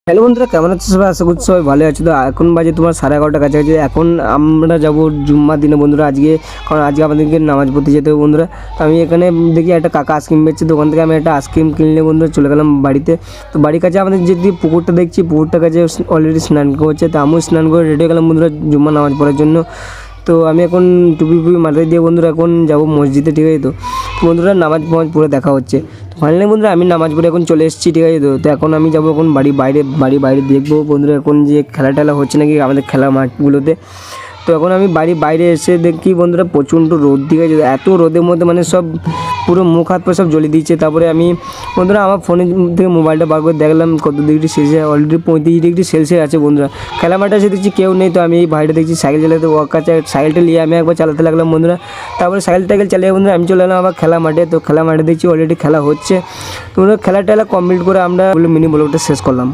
Hello বন্ধুরা, কেমন আছো সবাই? আশা করছি সবাই ভালো আছো। তো এখন বাজে তোমার 11:30 কাছাকাছি। এখন আমরা যাব জুম্মার দিনে বন্ধুরা আজকে, কারণ আজকে আমাদেরকে নামাজ পড়তে যেতে হবে বন্ধুরা। তো আমি এখানে দেখি একটা কাকা আইসক্রিম বেচছে, দোকান থেকে আমি একটা আইসক্রিম কিনলে বন্ধুরা চলে গেলাম বাড়িতে। তো বাড়ির কাছে আমাদের যে পুকুরটা দেখছি, পুকুরটার কাছে অলরেডি স্নান করছে। তো আমিও স্নান করে রেডি হয়ে গেলাম বন্ধুরা জুম্মা নামাজ পড়ার জন্য। তো আমি এখন টুপি মাথায় দিয়ে বন্ধুরা এখন যাবো মসজিদে, ঠিক আছে? তো বন্ধুরা নামাজ পড়ে দেখা হচ্ছে। তো ফাইনালি বন্ধুরা আমি নামাজ পড়ে এখন চলে এসেছি, ঠিক আছে? তো এখন আমি যাবো এখন বাড়ি বাইরে দেখবো বন্ধুরা এখন যে খেলা হচ্ছে নাকি আমাদের খেলা মাঠগুলোতে। তো এখন আমি বাইরে এসে দেখি বন্ধুরা প্রচণ্ড রোদ, ঠিক আছে? এত রোদের মধ্যে মানে সব পুরো মুখ হাত পা সব জ্বলিয়ে দিচ্ছে। তারপরে আমি বন্ধুরা আমার ফোনের থেকে মোবাইলটা বার করে দেখলাম কত degree Celsius, already 35 degree Celsius আছে বন্ধুরা। খেলা মাঠে এসে দেখছি কেউ নেই। তো আমি এই ভাইটা দেখছি সাইকেল চালাতে, ওর কাছে সাইকেলটা নিয়ে আমি একবার চালাতে লাগলাম বন্ধুরা। তারপরে সাইকেল চালিয়ে বন্ধুরা আমি চলে এলাম আবার খেলা মাঠে। তো খেলা মাঠে দেখছি অলরেডি খেলা হচ্ছে। তো খেলা কমপ্লিট করে আমরা মিনি ব্লগটা শেষ করলাম।